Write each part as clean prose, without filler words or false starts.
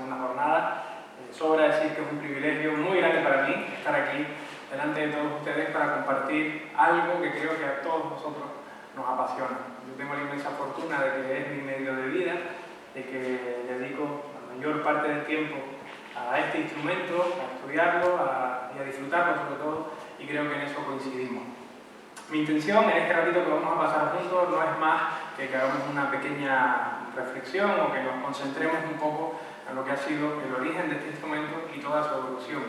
segunda jornada. Sobra decir que es un privilegio muy grande para mí estar aquí delante de todos ustedes para compartir algo que creo que a todos nosotros nos apasiona. Yo tengo la inmensa fortuna de que es mi medio de vida, de que dedico la mayor parte del tiempo a este instrumento, a estudiarlo y a disfrutarlo sobre todo, y creo que en eso coincidimos. Mi intención en este ratito que vamos a pasar juntos no es más que hagamos una pequeña reflexión o que nos concentremos un poco en lo que ha sido el origen de este instrumento y toda su evolución.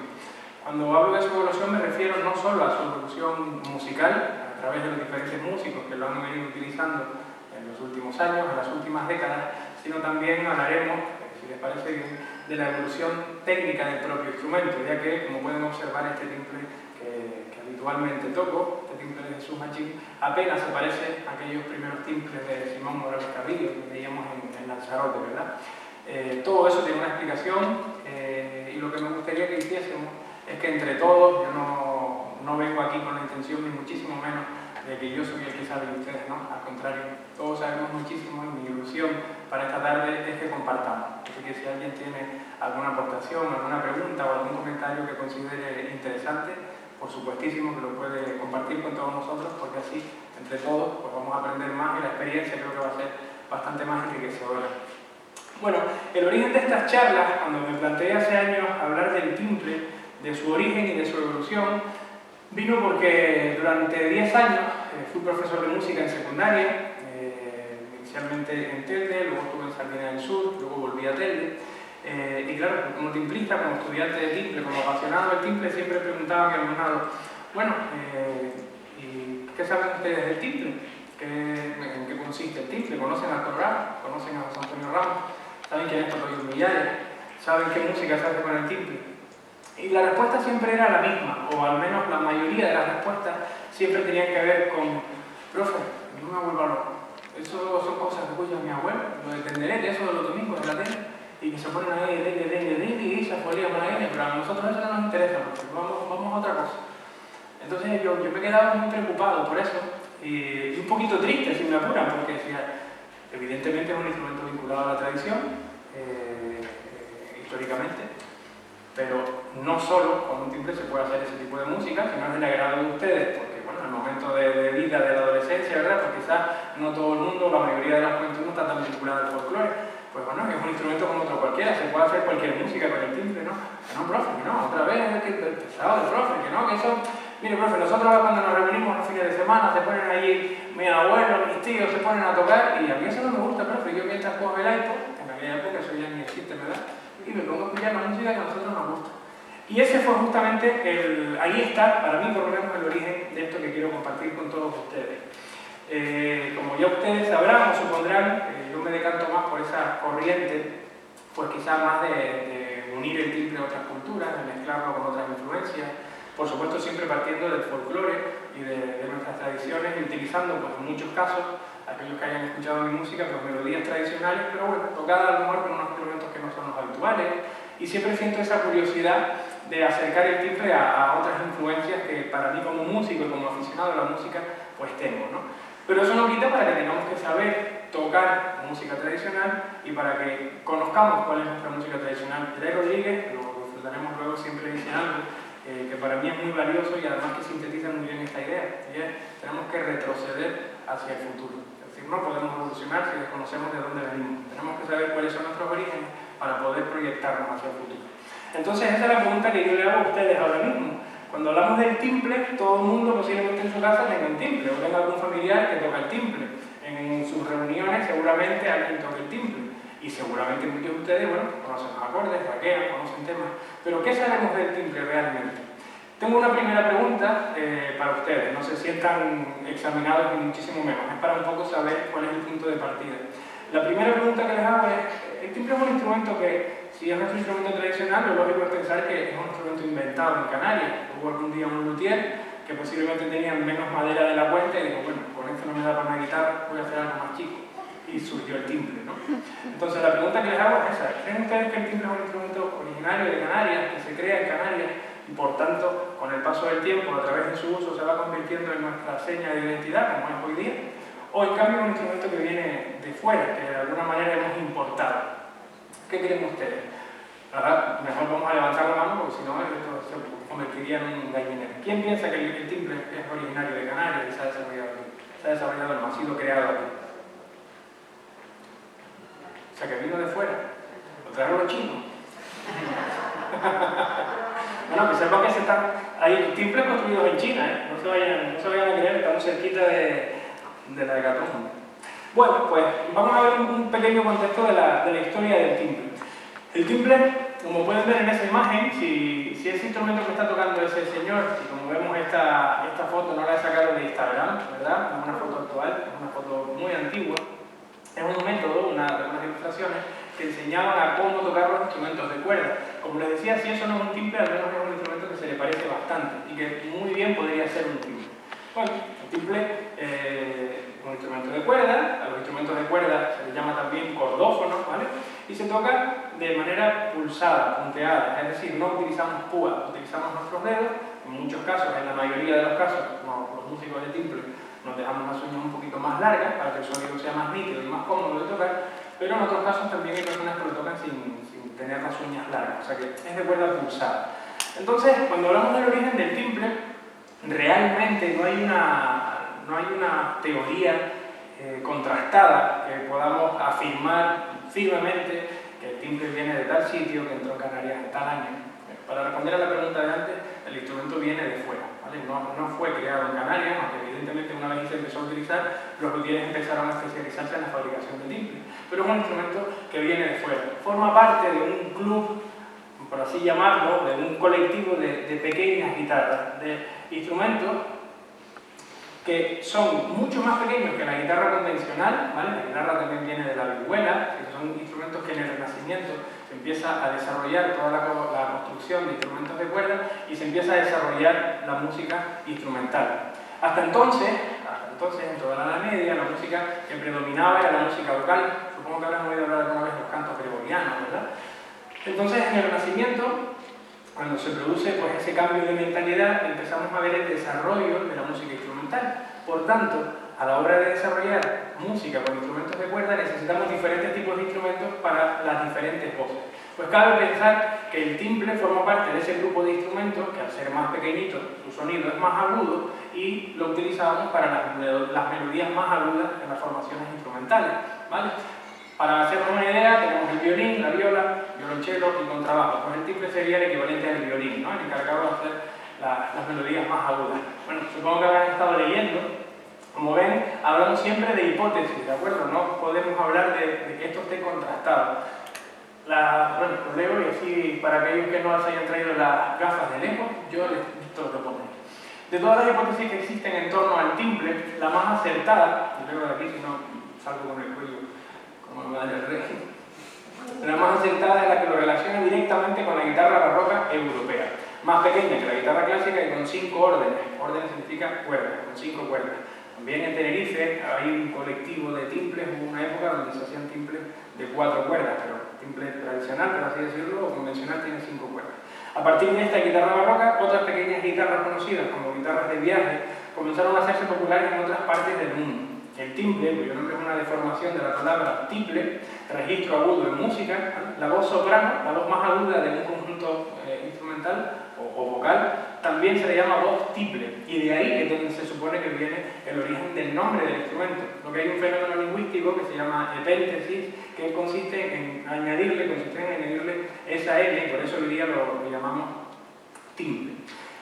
Cuando hablo de su evolución me refiero no solo a su evolución musical, a través de los diferentes músicos que lo han venido utilizando en los últimos años, en las últimas décadas, sino también hablaremos, si les parece bien, de la evolución técnica del propio instrumento, ya que, como pueden observar, este timbre que habitualmente toco, este timbre de Jesús Machín, apenas se parece a aquellos primeros timbres de Simón Morales Carrillo que veíamos en Lanzarote, ¿verdad? Todo eso tiene una explicación y lo que me gustaría que hiciésemos es que entre todos, yo no vengo aquí con la intención ni muchísimo menos de que yo soy el que sabe de ustedes, ¿no? Al contrario, todos sabemos muchísimo y mi ilusión para esta tarde es que compartamos. Así que si alguien tiene alguna aportación, alguna pregunta o algún comentario que considere interesante, por supuestísimo que lo puede compartir con todos nosotros, porque así, entre todos, pues vamos a aprender más y la experiencia creo que va a ser bastante más enriquecedora. Bueno, el origen de estas charlas, cuando me planteé hace años hablar del timbre, de su origen y de su evolución, vino porque durante 10 años fui profesor de música en secundaria, inicialmente en Telde, luego estuve en Sardina del Sur, luego volví a Telde. Y claro, como timbrista, como estudiante de timbre, como apasionado del timbre, siempre preguntaba a mi alumnado, bueno, ¿y qué saben ustedes del timbre? ¿En qué consiste el timbre? ¿Conocen a Arturo Ramos? ¿Conocen a José Antonio Ramos? ¿Saben quién es Torroyo Millares? ¿Saben qué música se hace con el timbre? Y la respuesta siempre era la misma, o al menos la mayoría de las respuestas siempre tenían que ver con, profe, no me vuelva loco. Eso son cosas que escucha mi abuelo, lo de tenderete, eso de los domingos de la tele, y que se ponen ahí, y se afueran con ahí, pero a nosotros eso no nos interesa, porque vamos a otra cosa. Entonces yo me quedaba muy preocupado por eso, y un poquito triste, si me apuran, porque decía, evidentemente es un instrumento vinculado a la tradición, históricamente, pero no solo con un timbre se puede hacer ese tipo de música, sino es del agrado de ustedes, porque bueno, en el momento de vida de la adolescencia, ¿verdad? Pues quizás no todo el mundo, la mayoría de la juventud no está tan vinculada al folclore. Pues bueno, es un instrumento como otro cualquiera, se puede hacer cualquier música con el timbre, ¿no? Que no, profe, que no, otra vez, que el pesado de profe, que no, que eso... Mire, profe, nosotros cuando nos reunimos los fines de semana se ponen allí, mis abuelos, mis tíos se ponen a tocar, y a mí eso no me gusta, profe, yo mientras juego el iPod, en aquella época eso ya ni existe, ¿verdad? Y me pongo a escuchar la música que a nosotros nos gusta. Y ese fue justamente ahí está, para mí por lo menos, el origen de esto que quiero compartir con todos ustedes. Como ya ustedes sabrán o supondrán, yo me decanto más por esa corriente, pues quizás más de unir el timbre a otras culturas, de mezclarlo con otras influencias, por supuesto siempre partiendo del folclore y de nuestras tradiciones y utilizando, pues en muchos casos, aquellos que hayan escuchado mi música, pues melodías tradicionales, pero bueno, tocadas a lo mejor con unos instrumentos que no son los habituales, y siempre siento esa curiosidad de acercar el timbre a otras influencias que para mí como músico y como aficionado a la música, pues tengo, ¿no? Pero eso no quita para que tengamos que saber tocar música tradicional y para que conozcamos cuál es nuestra música tradicional. Tere Rodríguez, lo disfrutaremos luego, siempre dice algo que para mí es muy valioso y además que sintetiza muy bien esta idea, y es, tenemos que retroceder hacia el futuro. Es decir, no podemos evolucionar si desconocemos de dónde venimos. Tenemos que saber cuáles son nuestros orígenes para poder proyectarnos hacia el futuro. Entonces esa es la pregunta que yo le hago a ustedes ahora mismo. Cuando hablamos del timbre, todo el mundo posiblemente en su casa tenga un timbre, o tenga algún familiar que toca el timbre. En sus reuniones seguramente alguien toca el timbre. Y seguramente muchos de ustedes, bueno, conocen los acordes, raquean, conocen temas. Pero ¿qué sabemos del timbre realmente? Tengo una primera pregunta para ustedes. No se sientan examinados ni muchísimo menos. Es para un poco saber cuál es el punto de partida. La primera pregunta que les hago es, ¿el timbre es un instrumento que, si es nuestro instrumento tradicional, lo lógico es pensar que es un instrumento inventado en Canarias? Hubo algún día un luthier que posiblemente tenía menos madera de la cuenta y dijo, bueno, con esto no me da para una guitarra, voy a hacer algo más chico. Y surgió el timbre, ¿no? Entonces la pregunta que les hago es esa. ¿Creen ustedes que el timbre es un instrumento originario de Canarias, que se crea en Canarias y por tanto, con el paso del tiempo, a través de su uso, se va convirtiendo en nuestra seña de identidad, como es hoy día? ¿O en cambio es un instrumento que viene de fuera, que de alguna manera hemos importado? ¿Qué creen ustedes? Ahora, mejor vamos a levantar la mano porque si no, esto se convertiría en un gallinero. ¿Quién piensa que el timbre es originario de Canarias y se ha desarrollado aquí? Se ha desarrollado, no ha sido creado aquí. O sea, que vino de fuera. Lo trajeron los chinos. Bueno, que sepan que hay timbres construidos en China, ¿eh? No se vayan a creer, estamos cerquita de la hecatombe. Bueno, pues vamos a ver un pequeño contexto de la historia del timbre. El timbre, como pueden ver en esa imagen, si ese instrumento que está tocando es el señor, y como vemos esta foto no la he sacado de Instagram, ¿verdad? Es una foto actual, es una foto muy antigua. Es un método, unas ilustraciones que enseñaban a cómo tocar los instrumentos de cuerda. Como les decía, si eso no es un timbre, al menos es un instrumento que se le parece bastante y que muy bien podría ser un timbre. Bueno, el timbre es un instrumento de cuerda, a los instrumentos de cuerda se les llama también cordófonos, ¿vale? Y se toca de manera pulsada, punteada, es decir, no utilizamos púas, utilizamos nuestros dedos, en muchos casos, en la mayoría de los casos, los músicos de timbre nos dejamos las uñas un poquito más largas para que el sonido sea más nítido y más cómodo de tocar, pero en otros casos también hay personas que lo tocan sin tener las uñas largas, o sea que es de cuerda pulsada. Entonces, cuando hablamos del origen del timbre, realmente no hay una teoría contrastada que podamos afirmar firmemente que el timbre viene de tal sitio, que entró en Canarias en tal año. Para responder a la pregunta de antes, el instrumento viene de fuera, ¿vale? No fue creado en Canarias, aunque evidentemente una vez se empezó a utilizar, los luthieres empezaron a especializarse en la fabricación de timbre. Pero es un instrumento que viene de fuera. Forma parte de un club, por así llamarlo, de un colectivo de pequeñas guitarras, de instrumentos que son mucho más pequeños que la guitarra convencional, ¿vale? La guitarra también viene de la vihuela, que son instrumentos que en el Renacimiento se empieza a desarrollar toda la construcción de instrumentos de cuerda y se empieza a desarrollar la música instrumental. Hasta entonces, en toda la Edad Media, la música que predominaba era la música vocal. Supongo que habrán oído hablar alguna vez de los cantos gregorianos, ¿verdad? Entonces, en el Renacimiento, cuando se produce pues, ese cambio de mentalidad, empezamos a ver el desarrollo de la música instrumental. Por tanto, a la hora de desarrollar música con instrumentos de cuerda, necesitamos diferentes tipos de instrumentos para las diferentes voces. Pues cabe pensar que el timbre forma parte de ese grupo de instrumentos que al ser más pequeñito, su sonido es más agudo y lo utilizamos para las melodías más agudas en las formaciones instrumentales, ¿vale? Para hacernos una idea, tenemos el violín, la viola, violonchelo y contrabajo. Pues el timbre sería el equivalente al violín, ¿no? El encargado de hacer las melodías más agudas. Bueno, supongo que habrán estado leyendo. Como ven, hablamos siempre de hipótesis, ¿de acuerdo? No podemos hablar de que esto esté contrastado. Bueno, lo leo y así, para aquellos que no se hayan traído las gafas de lejos, yo les lo propongo. De todas las hipótesis que existen en torno al timbre, la más acertada, y luego de aquí si no salgo con el cuello como el madre del rey, la más acertada es la que lo relaciona directamente con la guitarra barroca europea, más pequeña que la guitarra clásica y con 5 órdenes. Órdenes significa cuerdas, con 5 cuerdas. También en Tenerife hay un colectivo de timbres, hubo una época donde se hacían timbres de 4 cuerdas, pero timbre tradicional, por así decirlo, o convencional, tiene 5 cuerdas. A partir de esta guitarra barroca, otras pequeñas guitarras conocidas como guitarras de viaje comenzaron a hacerse populares en otras partes del mundo. El timbre, cuyo nombre es una deformación de la palabra tiple, registro agudo en música, la voz soprano, la voz más aguda de un conjunto instrumental o vocal, también se le llama voz tiple, y de ahí es donde se supone que viene el origen del nombre del instrumento. Lo que hay un fenómeno lingüístico que se llama epéntesis, que consiste en añadirle esa L, y por eso hoy día lo llamamos timbre.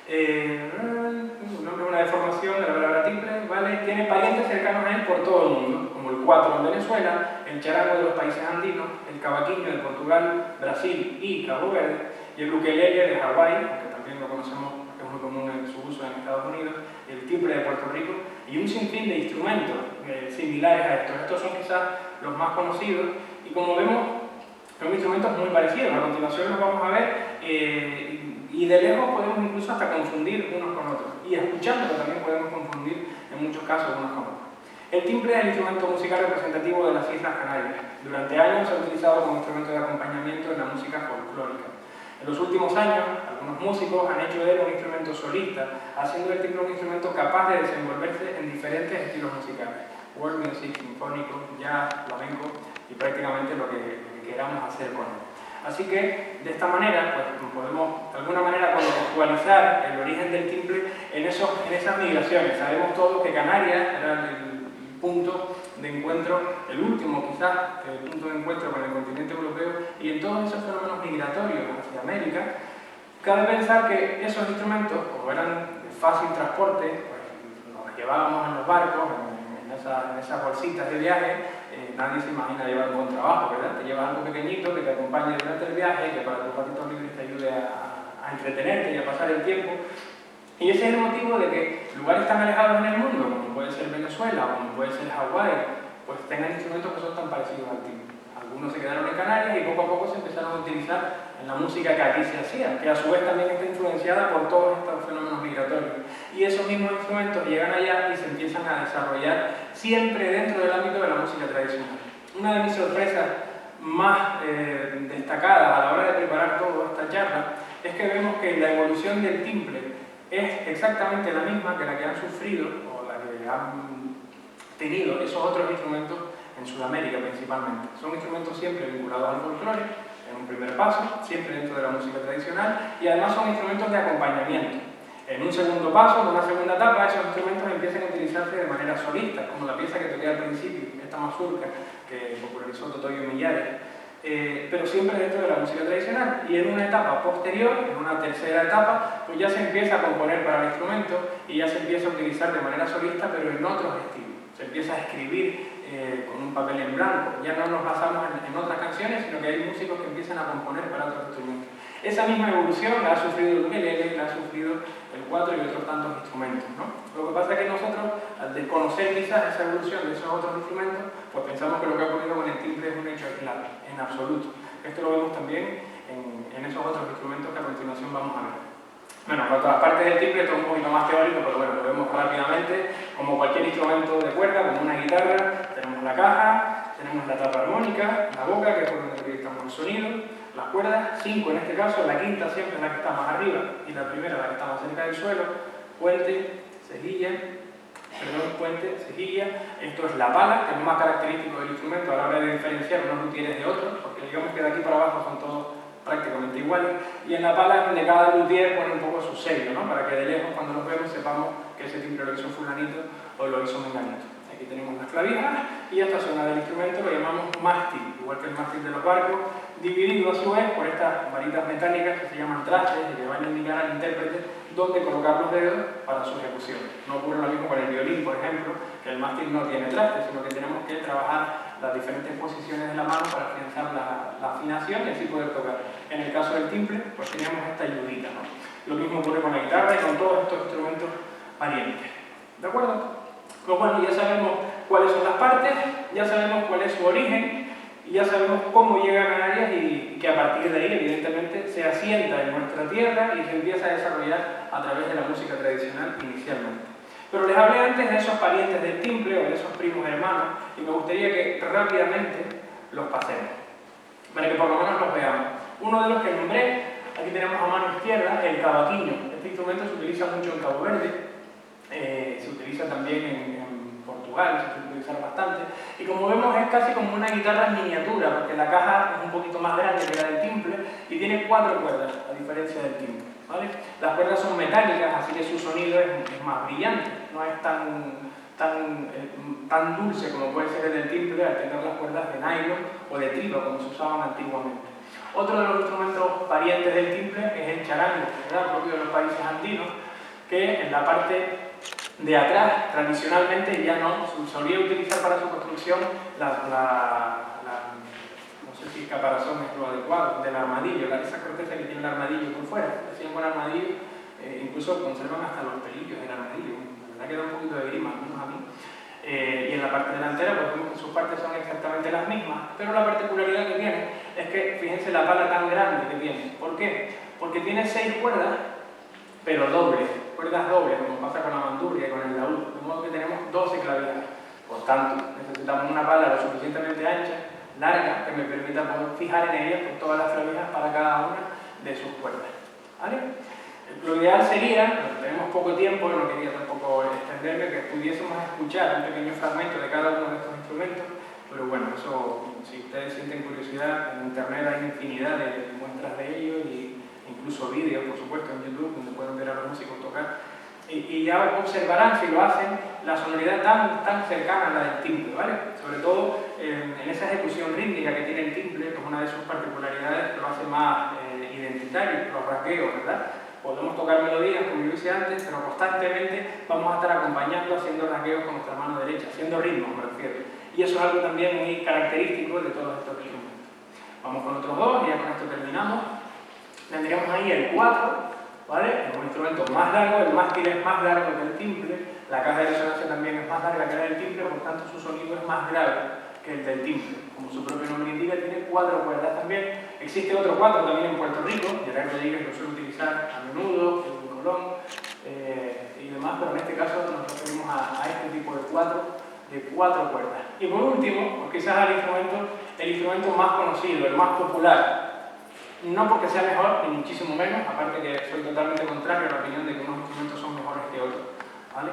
Un nombre es una deformación de la palabra timbre, ¿vale? Tiene parientes cercanos a él por todo el mundo, como el cuatro en Venezuela, el charango de los países andinos, el cavaquinho de Portugal, Brasil y Cabo Verde, y el ukelele de Hawái, aunque también lo conocemos, que es muy común en su uso en Estados Unidos, el timbre de Puerto Rico, y un sinfín de instrumentos similares a estos. Estos son quizás los más conocidos, y como vemos, son instrumentos muy parecidos. A continuación los vamos a ver, y de lejos podemos incluso hasta confundir unos con otros. Y escuchándolo también podemos confundir en muchos casos unos con otros. El timbre es el instrumento musical representativo de las Islas Canarias. Durante años se ha utilizado como instrumento de acompañamiento en la música folclórica. En los últimos años, algunos músicos han hecho de él un instrumento solista, haciendo del timbre un instrumento capaz de desenvolverse en diferentes estilos musicales. World music, sinfónico, jazz, flamenco y prácticamente lo que queramos hacer con él. Así que, de esta manera, pues, podemos de alguna manera contextualizar el origen del timple en esas migraciones. Sabemos todos que Canarias era el punto de encuentro, el último quizás, punto de encuentro con el continente europeo, y en todos esos fenómenos migratorios hacia América, cabe pensar que esos instrumentos, como eran de fácil transporte, pues nos llevábamos en los barcos, en esas bolsitas de viaje. Nadie se imagina llevar un contrabajo, ¿verdad? Te llevas algo pequeñito que te acompañe durante el viaje, que para tus ratitos libres te ayude a entretenerte y a pasar el tiempo. Y ese es el motivo de que lugares tan alejados en el mundo, como puede ser Venezuela o como puede ser Hawái, pues tengan instrumentos que son tan parecidos al timbre. Algunos se quedaron en Canarias y poco a poco se empezaron a utilizar en la música que aquí se hacía, que a su vez también está influenciada por todos estos fenómenos migratorios. Y esos mismos instrumentos llegan allá y se empiezan a desarrollar siempre dentro del ámbito de la música tradicional. Una de mis sorpresas más destacadas a la hora de preparar toda esta charla es que vemos que la evolución del timbre es exactamente la misma que la que han sufrido o la que han tenido esos otros instrumentos en Sudamérica principalmente. Son instrumentos siempre vinculados al folclore, en un primer paso, siempre dentro de la música tradicional, y además son instrumentos de acompañamiento. En un segundo paso, en una segunda etapa, esos instrumentos empiezan a utilizarse de manera solista, como la pieza que toqué al principio, esta mazurca, que popularizó Totoyo Millares, pero siempre dentro de la música tradicional. Y en una etapa posterior, en una tercera etapa, pues ya se empieza a componer para el instrumento y ya se empieza a utilizar de manera solista, pero en otros estilos. Se empieza a escribir con un papel en blanco. Ya no nos basamos en otras canciones, sino que hay músicos que empiezan a componer para otros instrumentos. Esa misma evolución la ha sufrido el ukelele, la ha sufrido el cuatro y otros tantos instrumentos, ¿no? Lo que pasa es que nosotros, al desconocer quizás esa evolución de esos otros instrumentos, pues pensamos que lo que ha ocurrido con el timbre es un hecho aislado, en absoluto. Esto lo vemos también en esos otros instrumentos que a continuación vamos a ver. Bueno, por todas partes del timbre, esto es un poquito más teórico, pero bueno, lo vemos rápidamente. Como cualquier instrumento de cuerda, como una guitarra, tenemos la caja, tenemos la tapa armónica, la boca, que es por donde proyectamos el sonido, las cuerdas, 5 en este caso, la quinta siempre es la que está más arriba y la primera la que está más cerca del suelo, puente, cejilla, esto es la pala, que es lo más característico del instrumento a la hora de diferenciar unos luthieres de otros, porque digamos que de aquí para abajo son todos prácticamente iguales, y en la pala es donde cada luthier pone un poco su sello, ¿no? Para que de lejos, cuando los vemos, sepamos que ese timbre lo hizo fulanito o lo hizo menganito. Aquí tenemos las clavijas y esta zona del instrumento lo llamamos mástil, igual que el mástil de los barcos, dividido a su vez por estas varitas metálicas que se llaman trastes y que van a indicar al intérprete dónde colocar los dedos para su ejecución. No ocurre lo mismo con el violín, por ejemplo, que el mástil no tiene trastes, sino que tenemos que trabajar las diferentes posiciones de la mano para afianzar la afinación y así poder tocar. En el caso del timbre, pues teníamos esta ayudita, ¿no? Lo mismo ocurre con la guitarra y con todos estos instrumentos variantes. ¿De acuerdo? Pues bueno, ya sabemos cuáles son las partes, ya sabemos cuál es su origen y ya sabemos cómo llega a Canarias y que a partir de ahí, evidentemente, se asienta en nuestra tierra y se empieza a desarrollar a través de la música tradicional inicialmente. Pero les hablé antes de esos parientes del timbre o de esos primos hermanos y me gustaría que rápidamente los pasemos, para que por lo menos los veamos. Uno de los que nombré, aquí tenemos a mano izquierda, el cavaquinho. Este instrumento se utiliza mucho en Cabo Verde, se utiliza también en Portugal, se suele utilizar bastante, y como vemos es casi como una guitarra en miniatura, porque la caja es un poquito más grande que la del timbre y tiene 4 cuerdas, a diferencia del timbre, ¿vale? Las cuerdas son metálicas, así que su sonido es más brillante, no es tan dulce como puede ser el del timbre al tener las cuerdas de nylon o de trilo, como se usaban antiguamente. Otro de los instrumentos parientes del timbre es el charango, ¿verdad? Propio de los países andinos, que en la parte de atrás, tradicionalmente ya no, se solía utilizar para su construcción no sé si caparazón es lo adecuado, del armadillo, esa corteza que tiene el armadillo por fuera, hacían con armadillo, incluso conservan hasta los pelillos del armadillo, la verdad que da un poquito de grima, al menos a mí. Y en la parte delantera, pues vemos que sus partes son exactamente las mismas, pero la particularidad que tiene es que, fíjense la pala tan grande que tiene. ¿Por qué? Porque tiene 6 cuerdas, pero dobles, cuerdas dobles, como pasa con la bandurria y con el laúd, de modo que tenemos 12 clavijas. Por tanto, necesitamos una pala lo suficientemente ancha, larga, que me permita poder fijar en ella pues, todas las clavijas para cada una de sus cuerdas. ¿Vale? Lo ideal sería, tenemos poco tiempo, no quería tampoco extenderme, que pudiésemos escuchar un pequeño fragmento de cada uno de estos instrumentos Pero bueno, eso, si ustedes sienten curiosidad, en internet hay infinidad de muestras de ello y incluso vídeos, por supuesto, en YouTube, donde pueden ver a los músicos tocar. Y ya observarán, si lo hacen, la sonoridad tan cercana a la del timbre, ¿vale? Sobre todo en esa ejecución rítmica que tiene el timbre, que es una de sus particularidades que lo hace más identitario, los rasgueos, ¿verdad? Podemos tocar melodías, como yo hice antes, pero constantemente vamos a estar acompañando, haciendo rasgueos con nuestra mano derecha, haciendo ritmos, me refiero. Y eso es algo también muy característico de todos estos instrumentos. Vamos con otros dos y ya con esto terminamos. Tendríamos ahí el 4, ¿vale? Es un instrumento más largo, el mástil es más largo que el timbre, la caja de resonancia también es más larga que la del timbre, por tanto su sonido es más grave que el del timbre. Como su propio nombre indica, tiene 4 cuerdas también. Existe otro 4 también en Puerto Rico, Gerard Rodríguez lo suele utilizar a menudo, en Colón y demás, pero en este caso nos referimos a este tipo de 4 cuerdas. Y por último, pues quizás el instrumento más conocido, el más popular. No porque sea mejor, ni muchísimo menos, aparte que soy totalmente contrario a la opinión de que unos instrumentos son mejores que otros, ¿vale?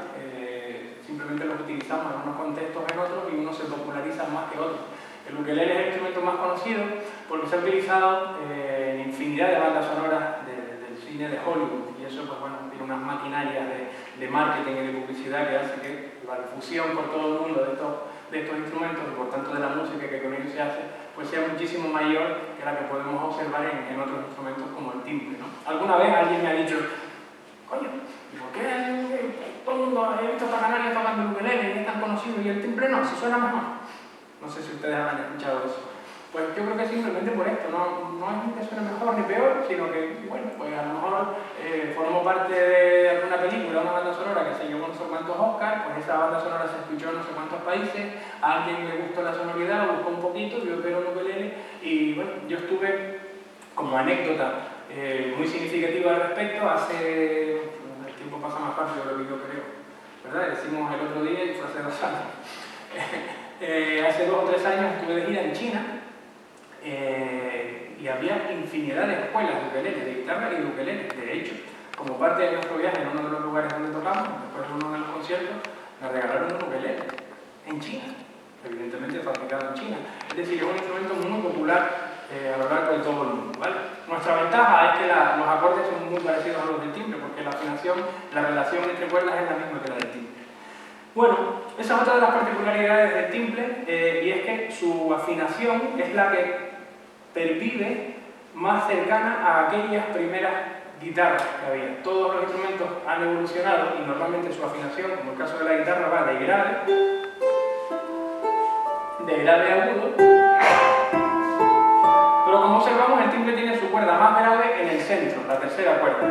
Simplemente los utilizamos en unos contextos en otros y unos se popularizan más que otros. El ukelele es el instrumento más conocido porque se ha utilizado en infinidad de bandas sonoras del cine de Hollywood, y eso, pues bueno, tiene unas maquinarias de marketing y de publicidad que hace que la difusión por todo el mundo de estos instrumentos y por tanto de la música que con ellos se hace, pues sea muchísimo mayor que la que podemos observar en otros instrumentos como el timbre, ¿no? Alguna vez alguien me ha dicho, coño, ¿por qué todo el mundo he visto a Canarias tocando el ukelele y es tan conocido y el timbre no, si suena mejor? No sé si ustedes han escuchado eso. Pues yo creo que simplemente por esto, no es que suene mejor ni peor, sino que, bueno, pues a lo mejor formo parte de alguna película, una banda sonora que se llevó no sé cuántos Oscars, pues esa banda sonora se escuchó en no sé cuántos países, a alguien le gustó la sonoridad, buscó un poquito, vio que era un ukelele, y bueno, yo estuve, como anécdota muy significativa al respecto, el tiempo pasa más rápido de lo que yo creo, ¿verdad? Decimos el otro día y fue hace 2 años. Hace 2 o 3 años estuve de gira en China y había infinidad de escuelas de ukelele, de guitarra y de ukelele. De hecho, como parte de nuestro viaje en uno de los lugares donde tocamos, después de uno de los conciertos, me regalaron un ukelele en China, evidentemente fabricado en China. Es decir, es un instrumento muy popular a lo largo de todo el mundo, ¿vale? Nuestra ventaja es que los acordes son muy parecidos a los del timbre, porque la afinación, la relación entre cuerdas es la misma que la del timbre. Bueno, esa es otra de las particularidades del timbre, y es que su afinación es la que pervive más cercana a aquellas primeras guitarras que había. Todos los instrumentos han evolucionado y normalmente su afinación, como el caso de la guitarra, va de grave a agudo, pero como observamos, el timbre tiene su cuerda más grave en el centro, la tercera cuerda.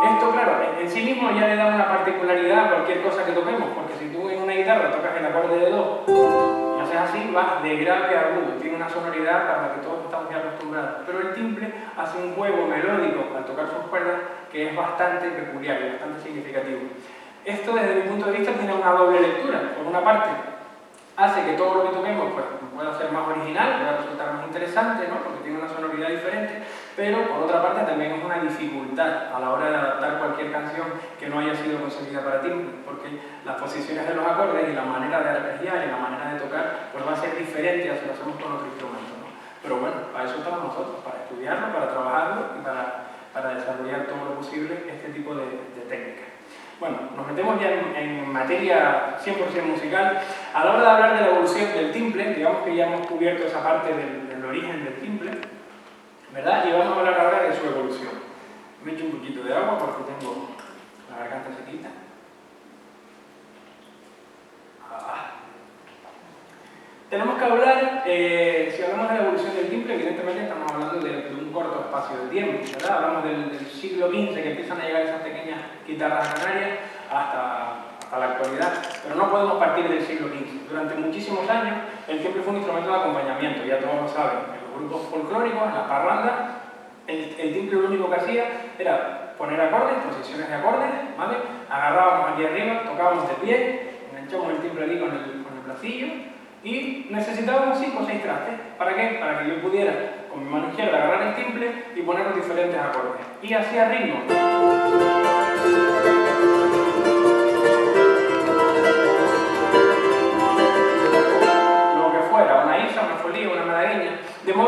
Esto, claro, en sí mismo ya le da una particularidad a cualquier cosa que toquemos, porque si tú en una guitarra tocas el acorde de Do y haces así, vas de grave a agudo, tiene una sonoridad para la que todos estamos ya acostumbrados. Pero el timbre hace un juego melódico al tocar sus cuerdas que es bastante peculiar y bastante significativo. Esto, desde mi punto de vista, tiene una doble lectura. Por una parte, hace que todo lo que toquemos pues, pueda ser más original, pueda resultar más interesante, ¿no? Porque tiene una sonoridad diferente, pero por otra parte también es una dificultad a la hora de adaptar cualquier canción que no haya sido concebida para timbre, porque las posiciones de los acordes y la manera de arpegiar y la manera de tocar pues va a ser diferente a si lo hacemos con otro instrumento, ¿no? Pero bueno, para eso estamos nosotros, para estudiarlo, para trabajarlo y para desarrollar todo lo posible este tipo de técnicas. Bueno, nos metemos ya en materia 100% musical. A la hora de hablar de la evolución del timbre, digamos que ya hemos cubierto esa parte del origen del timbre, ¿verdad? Y vamos a hablar ahora de su evolución. Me echo un poquito de agua porque tengo la garganta sequita. Tenemos que hablar, si hablamos de la evolución del timbre, evidentemente estamos hablando de un corto espacio de tiempo, ¿verdad? Hablamos del siglo XV, que empiezan a llegar esas pequeñas guitarras canarias, hasta la actualidad, pero no podemos partir del siglo XV. Durante muchísimos años, el timbre fue un instrumento de acompañamiento, ya todos lo saben. En los grupos folclóricos, en las parrandas, el timbre lo único que hacía era poner acordes, posiciones de acordes, ¿vale? Agarrábamos aquí arriba, tocábamos de pie, enganchamos el timbre aquí con el bracillo, y necesitábamos 5 o 6 trastes. ¿Para qué? Para que yo pudiera, con mi mano izquierda, agarrar el timbre y poner los diferentes acordes. Y hacía ritmo. Lo que fuera, De modo